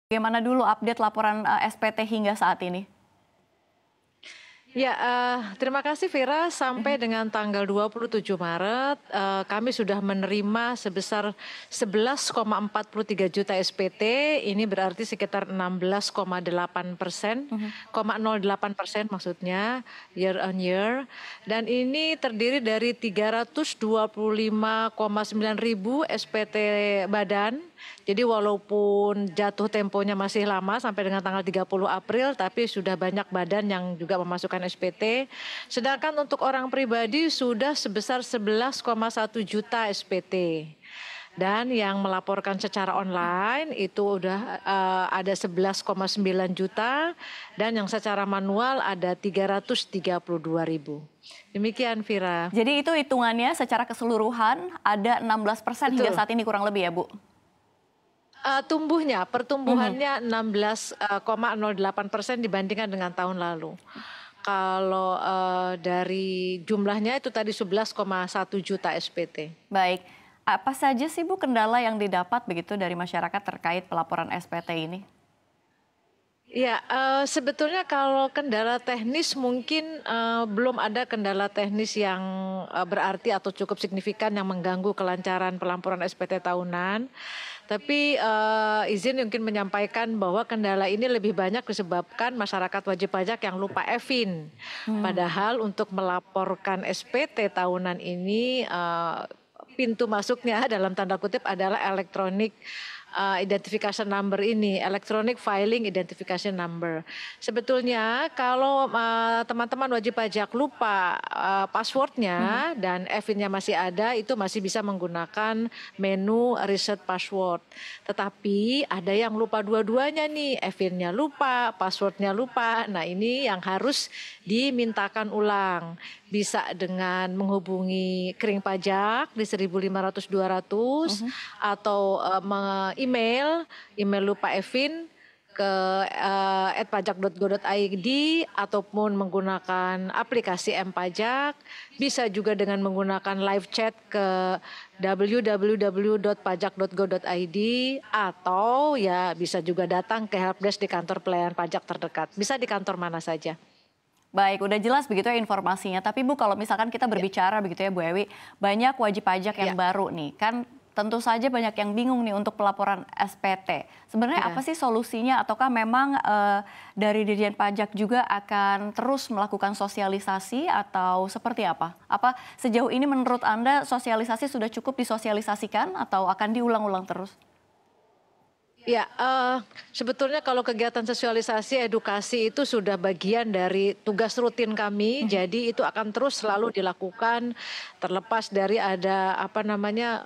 Bagaimana dulu update laporan SPT hingga saat ini? Ya, terima kasih Vira. Mhm. Sampai dengan tanggal 27 Maret, kami sudah menerima sebesar 11,43 juta SPT. Ini berarti sekitar 16,8%, Mhm. 0,08% maksudnya year on year. Dan ini terdiri dari 325,9 ribu SPT badan. Jadi walaupun jatuh temponya masih lama sampai dengan tanggal 30 April, tapi sudah banyak badan yang juga memasukkan SPT. Sedangkan untuk orang pribadi sudah sebesar 11,1 juta SPT. Dan yang melaporkan secara online itu udah ada 11,9 juta dan yang secara manual ada 332 ribu. Demikian Vira. Jadi itu hitungannya secara keseluruhan ada 16% hingga Betul. saat ini kurang lebih ya Bu? Mhm. Pertumbuhannya 16,08% dibandingkan dengan tahun lalu. Kalau dari jumlahnya itu tadi 11,1 juta SPT. Baik, apa saja sih Bu kendala yang didapat begitu dari masyarakat terkait pelaporan SPT ini? Ya, sebetulnya kalau kendala teknis mungkin belum ada kendala teknis yang berarti atau cukup signifikan yang mengganggu kelancaran pelaporan SPT tahunan. Tapi izin mungkin menyampaikan bahwa kendala ini lebih banyak disebabkan masyarakat wajib pajak yang lupa EVIN. Hmm. Padahal untuk melaporkan SPT tahunan ini pintu masuknya dalam tanda kutip adalah elektronik identification number ini, electronic filing identification number. Sebetulnya kalau teman-teman wajib pajak lupa Mhm. passwordnya dan EVIN-nya masih ada, itu masih bisa menggunakan menu reset password. Tetapi ada yang lupa dua-duanya nih, EVIN-nya lupa, passwordnya lupa. Nah ini yang harus dimintakan ulang. Bisa dengan menghubungi Kering Pajak di 1500 200 Mhm. atau email lupa EVIN ke @pajak.go.id ataupun menggunakan aplikasi M-Pajak. Bisa juga dengan menggunakan live chat ke www.pajak.go.id atau ya bisa juga datang ke helpdesk di kantor pelayanan pajak terdekat. Bisa di kantor mana saja. Baik, udah jelas begitu ya informasinya. Tapi Bu, kalau misalkan kita Ya, berbicara begitu ya Bu Ewi, banyak wajib pajak yang ya, baru nih. Kan tentu saja banyak yang bingung nih untuk pelaporan SPT. Sebenarnya apa ya. sih solusinya ataukah memang dari Dirjen Pajak juga akan terus melakukan sosialisasi atau seperti apa? Apa sejauh ini menurut Anda sosialisasi sudah cukup disosialisasikan atau akan diulang-ulang terus? Ya, sebetulnya kalau kegiatan sosialisasi edukasi itu sudah bagian dari tugas rutin kami, Mhm. jadi itu akan terus selalu dilakukan terlepas dari ada apa namanya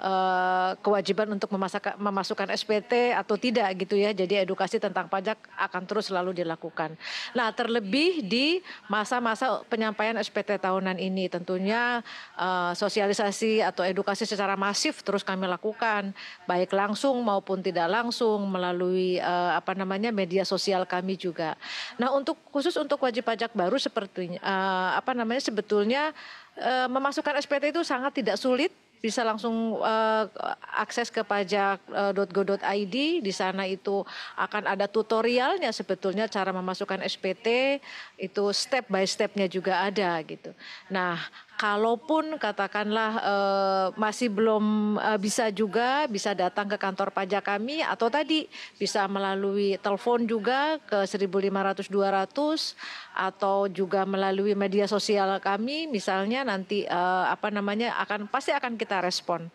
kewajiban untuk memasukkan SPT atau tidak gitu ya. Jadi edukasi tentang pajak akan terus selalu dilakukan. Nah, terlebih di masa-masa penyampaian SPT tahunan ini tentunya sosialisasi atau edukasi secara masif terus kami lakukan, baik langsung maupun tidak langsung melalui apa namanya media sosial kami juga. Nah, khusus untuk wajib pajak baru sepertinya apa namanya sebetulnya memasukkan SPT itu sangat tidak sulit, bisa langsung akses ke pajak.go.id. Di sana itu akan ada tutorialnya sebetulnya cara memasukkan SPT, itu step by stepnya juga ada gitu. Nah, kalaupun katakanlah masih belum bisa juga, bisa datang ke kantor pajak kami atau tadi bisa melalui telepon juga ke 1500 200 atau juga melalui media sosial kami misalnya nanti apa namanya pasti akan kita respon.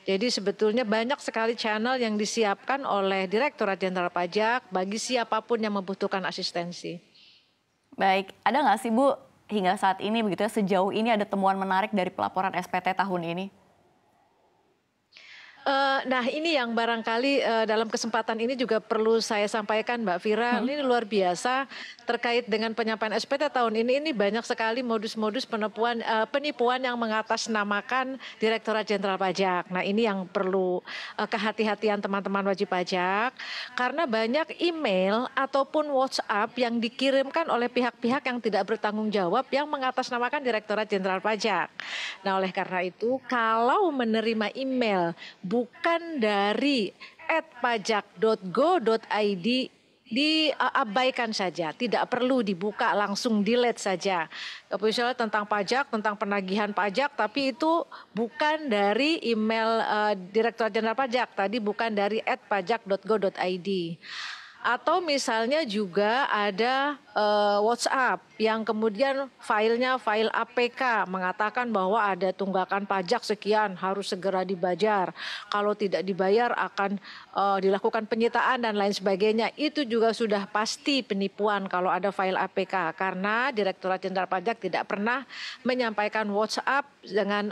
Jadi sebetulnya banyak sekali channel yang disiapkan oleh Direktorat Jenderal Pajak bagi siapapun yang membutuhkan asistensi. Baik, ada nggak sih Bu hingga saat ini begitu ya sejauh ini ada temuan menarik dari pelaporan SPT tahun ini? Nah ini yang barangkali dalam kesempatan ini juga perlu saya sampaikan Mbak Vira, Mhm. ini luar biasa terkait dengan penyampaian SPT tahun ini banyak sekali modus-modus penipuan yang mengatasnamakan Direktorat Jenderal Pajak. Nah ini yang perlu kehati-hatian teman-teman wajib pajak, karena banyak email ataupun WhatsApp yang dikirimkan oleh pihak-pihak yang tidak bertanggung jawab yang mengatasnamakan Direktorat Jenderal Pajak. Nah oleh karena itu kalau menerima email bukan dari @pajak.go.id diabaikan saja, tidak perlu dibuka, langsung delete saja. Misalnya tentang pajak, tentang penagihan pajak, tapi itu bukan dari email Direktorat Jenderal Pajak, tadi bukan dari @pajak.go.id. Atau misalnya juga ada WhatsApp yang kemudian filenya file APK mengatakan bahwa ada tunggakan pajak sekian harus segera dibayar. Kalau tidak dibayar akan dilakukan penyitaan dan lain sebagainya. Itu juga sudah pasti penipuan kalau ada file APK karena Direktorat Jenderal Pajak tidak pernah menyampaikan WhatsApp dengan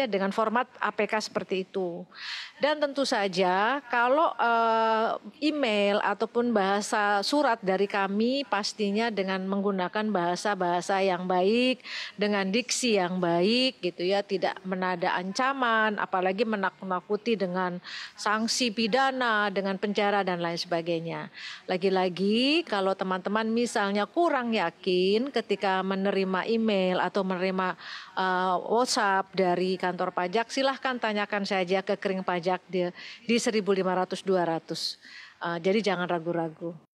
dengan format APK seperti itu. Dan tentu saja kalau email ataupun bahasa surat dari kami pastinya dengan menggunakan bahasa-bahasa yang baik, dengan diksi yang baik gitu ya, tidak menada ancaman, apalagi menakut-nakuti dengan sanksi pidana, dengan penjara dan lain sebagainya. Lagi-lagi kalau teman-teman misalnya kurang yakin ketika menerima email atau menerima WhatsApp dari kantor pajak, silahkan tanyakan saja ke Kering Pajak di 1500 200. Jadi jangan ragu-ragu.